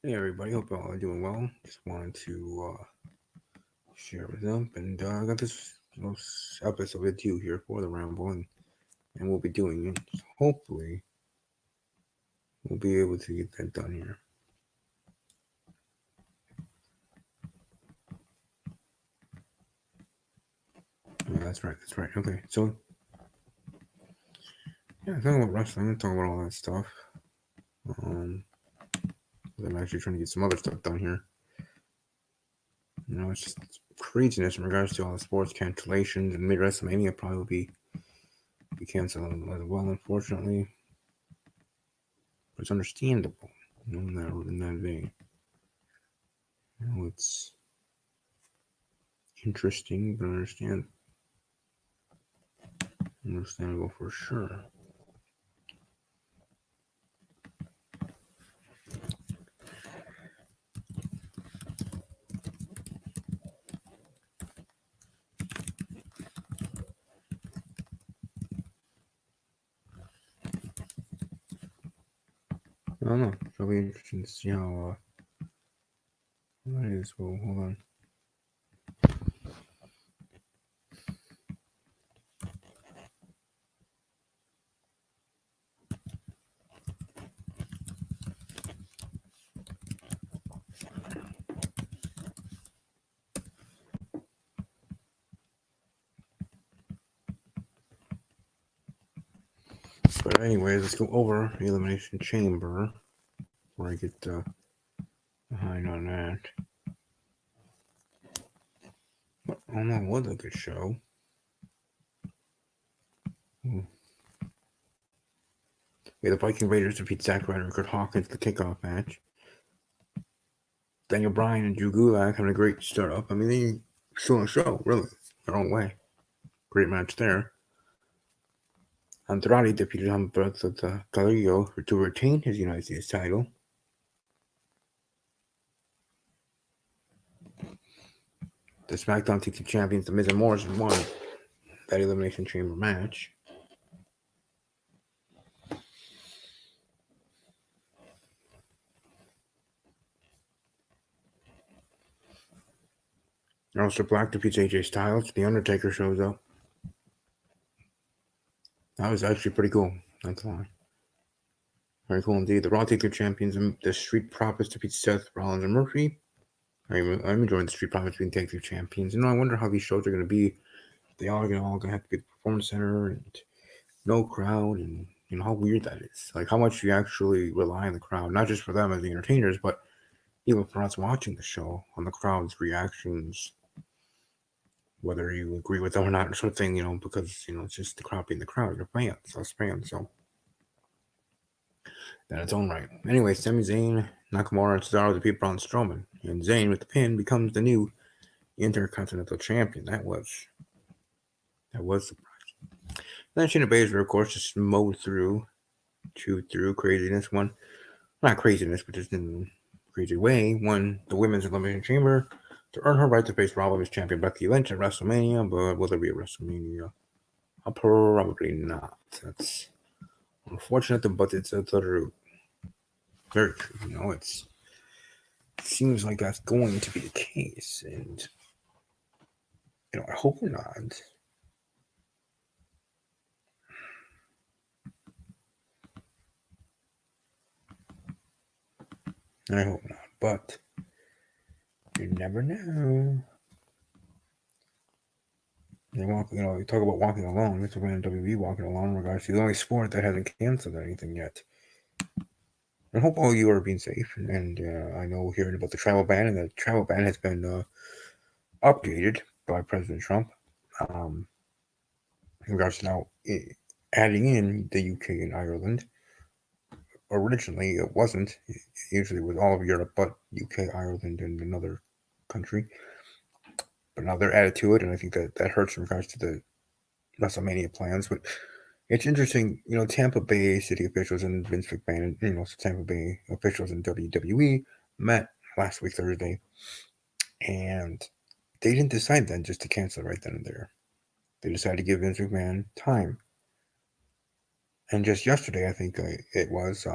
Hey everybody, hope y'all are doing well. Just wanted to share what's up, and I got this episode due here for the Ramble, and we'll be doing it. So hopefully, we'll be able to get that done here. Yeah, that's right. That's right. Okay, so yeah, talking about wrestling, talking about all that stuff. Um, I'm actually trying to get some other stuff done here. It's just craziness in regards to all the sports cancellations, and mid WrestleMania probably will be canceled as well, unfortunately. But it's understandable, in that vein. It's interesting, but understandable for sure. I don't know. It'll be interesting to see how that is. Well, hold on. But anyways, let's go over the Elimination Chamber before I get behind on that. But I don't know. It was a good show. Hmm. Yeah, the Viking Raiders defeat Zack Ryder and Kurt Hawkins in the kickoff match. Daniel Bryan and Drew Gulak having a great start up. I mean, they still a show, really, their own way. Great match there. Andrade defeated Humberto Carrillo to retain his United States title. The SmackDown Tag Team Champions, The Miz and Morrison, won that Elimination Chamber match. Aleister Black defeats AJ Styles. The Undertaker shows up. That was actually pretty cool. That's a lie. Very cool indeed. The Raw Tag Team Champions and the Street Profits defeat Seth Rollins and Murphy. I'm enjoying the Street Profits being Tag Team Champions. I wonder how these shows are going to be. They all going to have to be at the Performance Center and no crowd, and how weird that is. Like how much you actually rely on the crowd, not just for them as the entertainers, but even for us watching the show, on the crowd's reactions, whether you agree with them or not, sort of thing, because it's just the crowd being the crowd, your fans, us fans. So in its own right. Anyway, Sami Zayn, Nakamura, and Cesaro defeat Braun Strowman, and Zayn with the pin becomes the new Intercontinental Champion. That was surprising. Then Shayna Baszler, of course, just mowed through, chewed through craziness. One, not craziness, but just in a crazy way, won the Women's Elimination Chamber to earn her right to face Raw Women's Champion Becky Lynch at WrestleMania. But will there be a WrestleMania? Probably not. That's unfortunate, but it's the truth. Very true. It seems like that's going to be the case, and I hope not. I hope not, but you never know. You talk about walking alone. It's when WWE walking alone in regards to the only sport that hasn't canceled anything yet. I hope all you are being safe. And I know hearing about the travel ban, and the travel ban has been updated by President Trump um, in regards to now adding in the UK and Ireland. Originally, it wasn't. It usually was all of Europe, but UK, Ireland, and another country. But now they're added to it, and I think that hurts in regards to the WrestleMania plans. But it's interesting, Tampa Bay city officials and Vince McMahon, Tampa Bay officials in WWE met last week Thursday, and they didn't decide then just to cancel right then and there. They decided to give Vince McMahon time. And just yesterday, I think it was,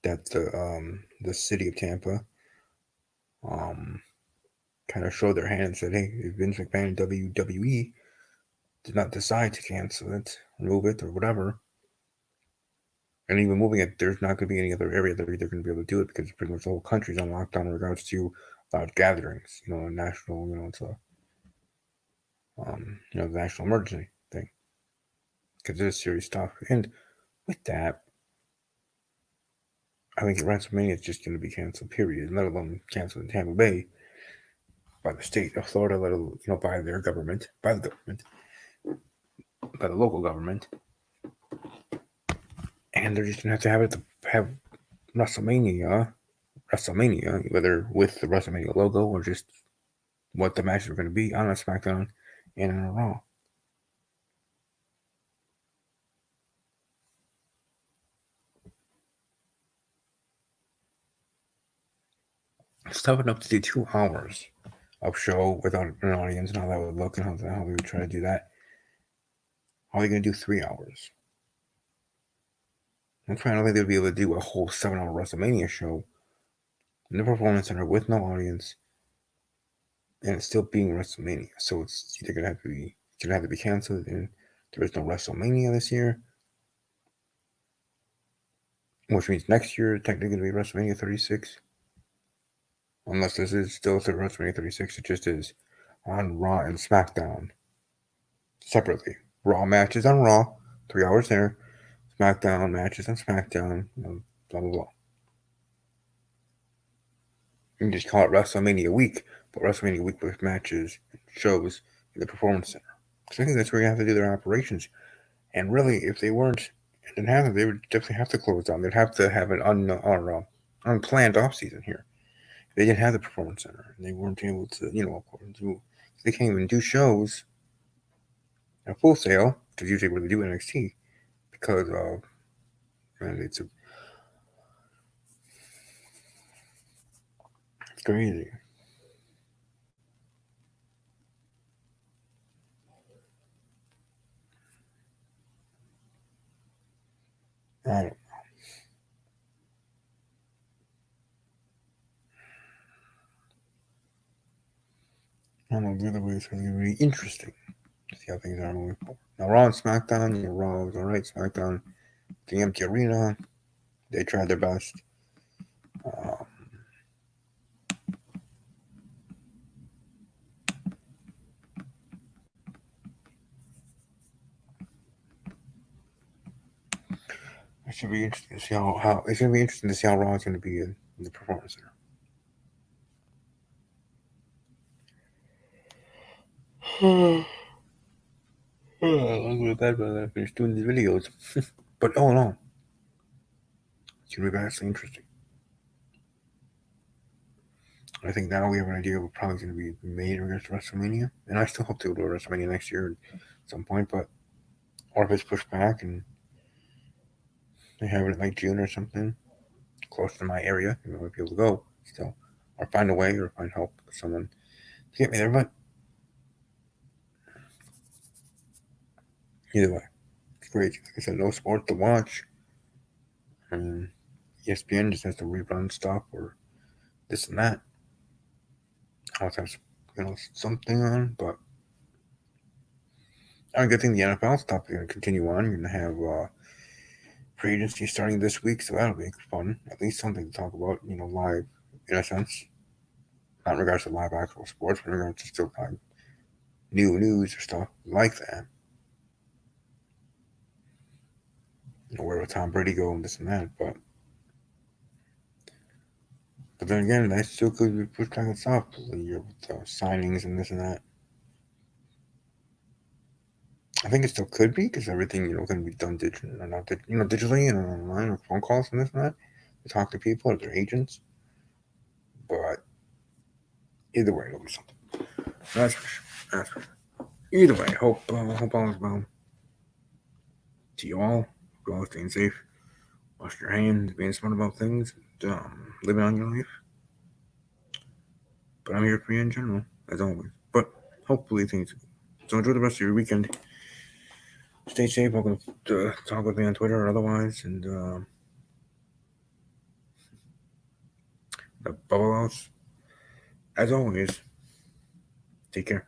that the city of Tampa kind of showed their hand and said, hey, if Vince McMahon and WWE did not decide to cancel it, remove it, or whatever, and even moving it, there's not going to be any other area that they're going to be able to do it because pretty much the whole country's on lockdown in regards to loud gatherings. National, it's a the national emergency thing because it is serious stuff. And with that, I think WrestleMania is just going to be canceled. Period. Let alone canceled in Tampa Bay by the state of Florida, let alone by their government, by the government, by the local government, and they're just going to have have WrestleMania, whether with the WrestleMania logo or just what the matches are going to be on a SmackDown and on a Raw. It's tough enough to do 2 hours of show without an audience and how that would look and how we would try to do that. How are they going to do 3 hours? I'm trying to think they'd be able to do a whole 7-hour WrestleMania show in the Performance Center with no audience, and it's still being WrestleMania. So it's either gonna have to be canceled, and there is no WrestleMania this year, which means next year technically gonna be WrestleMania 36, unless this is still WrestleMania 36. It just is on Raw and SmackDown separately. Raw matches on Raw, 3 hours there. SmackDown matches on SmackDown, blah blah blah. You can just call it WrestleMania week, but WrestleMania week with matches and shows in the Performance Center. Because I think that's where you have to do their operations. And really, if they weren't, and didn't have it, they would definitely have to close down. They'd have to have an unplanned off season here. If they didn't have the Performance Center, and they weren't able to, they can't even do shows at Full Sail, because usually what they do in NXT, because of it's crazy. I don't know. I don't know. The other way is going to be really interesting to see how things are moving forward. Now, Raw and SmackDown, Raw was alright. SmackDown, the empty arena, they tried their best. It should be interesting to see how it's going to be interesting to see how Raw is going to be in the Performance Center. I'll go to bed when I finish doing these videos. But all in all, it's going to be vastly interesting. I think now we have an idea of what probably going to be made against WrestleMania, and I still hope to go to WrestleMania next year at some point. But or if it's pushed back and they have it like June or something, close to my area, I might be able to go still, or find a way, or find help with someone to get me there. But either way, it's great. Like I said, no sport to watch, and ESPN just has to rerun stuff or this and that. Always have something on, but I good thing the NFL stuff is going to continue on. You're going to have free agency starting this week, so that'll be fun. At least something to talk about, live in a sense. Not in regards to live actual sports, but in regards to still live new news or stuff like that. Where will Tom Brady go and this and that, but then again, that still could be pushed back and stuff with signings and this and that. I think it still could be because everything can be done digitally and online or phone calls and this and that. To talk to people or their agents, but either way, it'll be something. That's for sure. That's for sure. Either way, hope all is well. To you all, go all staying safe, wash your hands, being smart about things, living on your life. But I'm here for you in general, as always. But hopefully things. So enjoy the rest of your weekend. Stay safe. Welcome to talk with me on Twitter or otherwise, and the Buffaloes. As always, take care.